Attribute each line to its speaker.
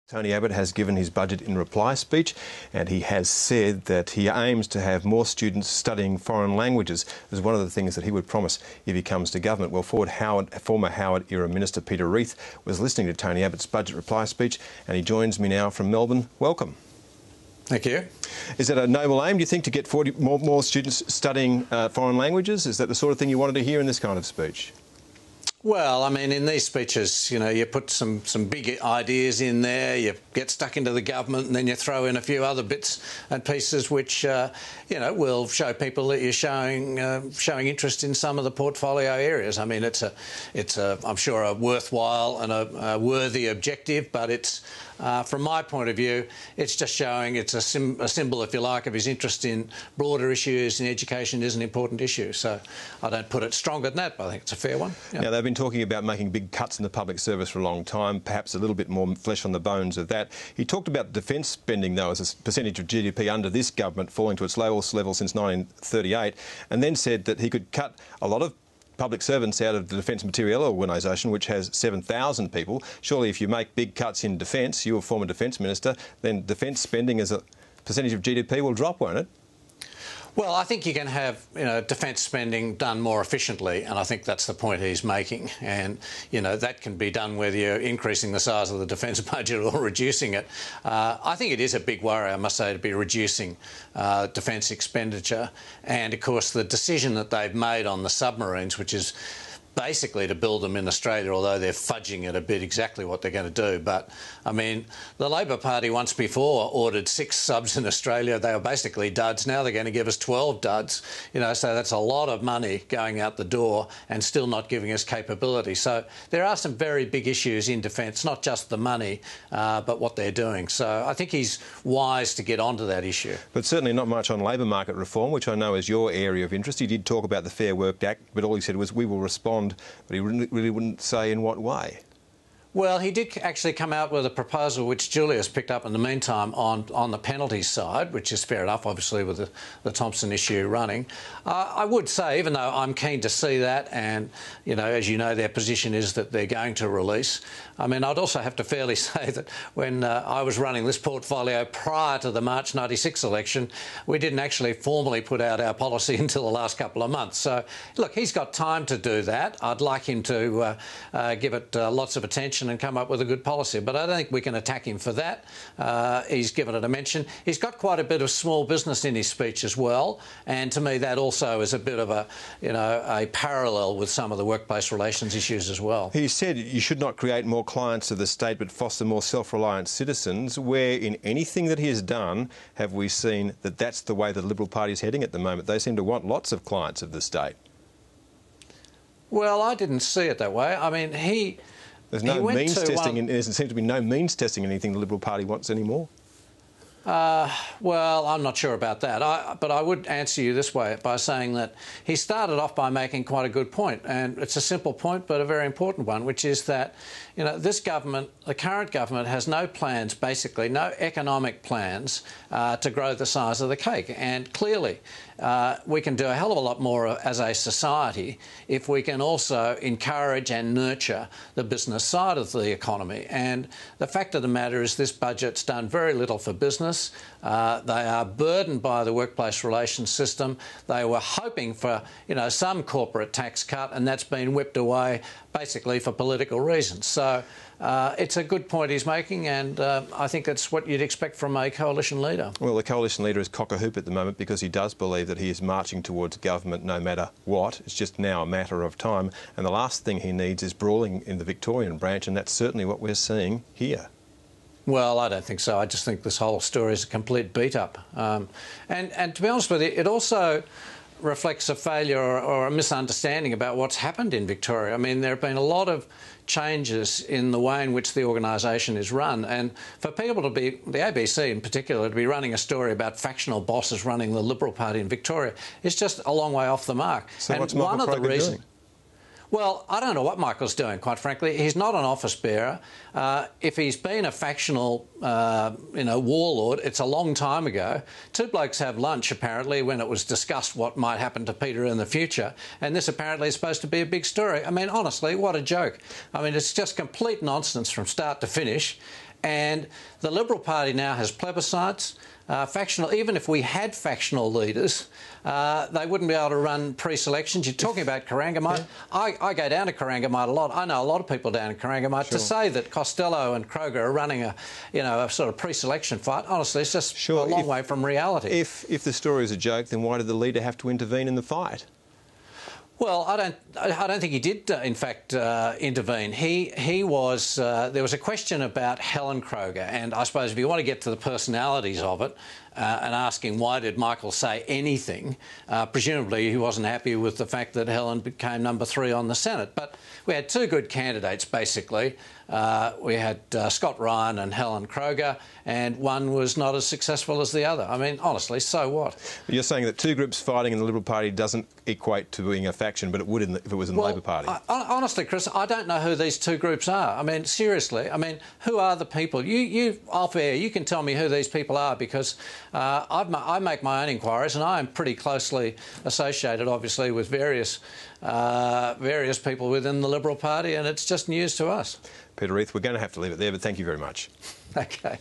Speaker 1: Tony Abbott has given his budget in reply speech, and he has said that he aims to have more students studying foreign languages as one of the things that he would promise if he comes to government. Well, former Howard-era Minister Peter Reith was listening to Tony Abbott's budget reply speech, and he joins me now from Melbourne. Welcome.
Speaker 2: Thank you.
Speaker 1: Is that a noble aim, do you think, to get more students studying foreign languages? Is that the sort of thing you wanted to hear in this kind of speech?
Speaker 2: Well, I mean, in these speeches, you know, you put some big ideas in there, you get stuck into the government, and then you throw in a few other bits and pieces which, you know, will show people that you're showing interest in some of the portfolio areas. I mean, it's I'm sure, a worthwhile and a worthy objective, but it's, from my point of view, it's just showing it's a symbol, if you like, of his interest in broader issues, and education is an important issue. So I don't put it stronger than that, but I think it's a fair one. Yeah.
Speaker 1: Now, they've been talking about making big cuts in the public service for a long time, perhaps a little bit more flesh on the bones of that. He talked about defence spending, though, as a percentage of GDP under this government falling to its lowest level since 1938, and then said that he could cut a lot of public servants out of the Defence Materiel Organisation, which has 7,000 people. Surely if you make big cuts in defence, you're a former Defence Minister, then defence spending as a percentage of GDP will drop, won't it?
Speaker 2: Well, I think you can have, you know, defence spending done more efficiently, and I think that's the point he's making. And, you know, that can be done whether you're increasing the size of the defence budget or reducing it. I think it is a big worry, I must say, to be reducing defence expenditure. And, of course, the decision that they've made on the submarines, which is basically to build them in Australia, although they're fudging it a bit exactly what they're going to do. But, I mean, the Labor Party once before ordered 6 subs in Australia. They were basically duds. Now they're going to give us 12 duds. You know, so that's a lot of money going out the door and still not giving us capability. So there are some very big issues in defence, not just the money, but what they're doing. So I think he's wise to get onto that issue.
Speaker 1: But certainly not much on labour market reform, which I know is your area of interest. He did talk about the Fair Work Act, but all he said was, we will respond, but he really wouldn't say in what way.
Speaker 2: Well, he did actually come out with a proposal which Julia's picked up in the meantime on the penalties side, which is fair enough, obviously, with the Thompson issue running. I would say, even though I'm keen to see that, and, you know, as you know, their position is that they're going to release. I mean, I'd also have to fairly say that when I was running this portfolio prior to the March 96 election, we didn't actually formally put out our policy until the last couple of months. So, look, he's got time to do that. I'd like him to give it lots of attention and come up with a good policy. But I don't think we can attack him for that. He's given it a mention. He's got quite a bit of small business in his speech as well, and to me that also is a bit of a, you know, a parallel with some of the workplace relations issues as well.
Speaker 1: He said you should not create more clients of the state but foster more self-reliant citizens. Where in anything that he has done have we seen that that's the way the Liberal Party is heading at the moment? They seem to want lots of clients of the state.
Speaker 2: Well, I didn't see it that way. I mean,
Speaker 1: There's no means testing, and there seems to be no means testing anything the Liberal Party wants anymore.
Speaker 2: Well, I'm not sure about that. But I would answer you this way by saying that he started off by making quite a good point, and it's a simple point but a very important one, which is that, you know, this government, the current government, has no plans, basically no economic plans to grow the size of the cake. And clearly we can do a hell of a lot more as a society if we can also encourage and nurture the business side of the economy. And the fact of the matter is this budget's done very little for business. They are burdened by the workplace relations system. They were hoping for, you know, some corporate tax cut, and that's been whipped away basically for political reasons. So it's a good point he's making, and I think that's what you'd expect from a coalition leader. Well,
Speaker 1: the coalition leader is cock-a-hoop at the moment because he does believe that he is marching towards government no matter what. It's just now a matter of time. And the last thing he needs is brawling in the Victorian branch, and that's certainly what we're seeing here.
Speaker 2: Well, I don't think so. I just think this whole story is a complete beat-up. And to be honest with you, it also reflects a failure or a misunderstanding about what's happened in Victoria. I mean, there have been a lot of changes in the way in which the organisation is run, and for people to be, the ABC in particular, to be running a story about factional bosses running the Liberal Party in Victoria is just a long way off the mark.
Speaker 1: So
Speaker 2: and
Speaker 1: what's Michael Croker doing?
Speaker 2: Well, I don't know what Michael's doing, quite frankly. He's not an office bearer. If he's been a factional, you know, warlord, it's a long time ago. Two blokes have lunch, apparently, when it was discussed what might happen to Peter in the future. And this apparently is supposed to be a big story. I mean, honestly, what a joke. I mean, it's just complete nonsense from start to finish. And the Liberal Party now has plebiscites. Factional, even if we had factional leaders, they wouldn't be able to run pre-selections. You're talking about Corangamite. Yeah. I go down to Corangamite a lot. I know a lot of people down in Corangamite. Sure. To say that Costello and Kroger are running a sort of pre-selection fight, honestly, it's just a long way from reality.
Speaker 1: If the story is a joke, then why did the leader have to intervene in the fight?
Speaker 2: Well, I don't think he did, in fact, intervene. He was. There was a question about Helen Kroger, and I suppose if you want to get to the personalities of it, and asking why did Michael say anything, presumably he wasn't happy with the fact that Helen became number 3 on the Senate. But we had 2 good candidates, basically. We had Scott Ryan and Helen Kroger, and one was not as successful as the other. I mean, honestly, so what?
Speaker 1: You're saying that 2 groups fighting in the Liberal Party doesn't equate to being a faction, but it would if it was in the Labor Party.
Speaker 2: Honestly, Chris, I don't know who these 2 groups are. I mean, seriously, who are the people? You off air, you can tell me who these people are, because I make my own inquiries, and I am pretty closely associated, obviously, with various people within the Liberal Party, and it's just news to us.
Speaker 1: Peter Reith, we're going to have to leave it there, but thank you very much.
Speaker 2: OK.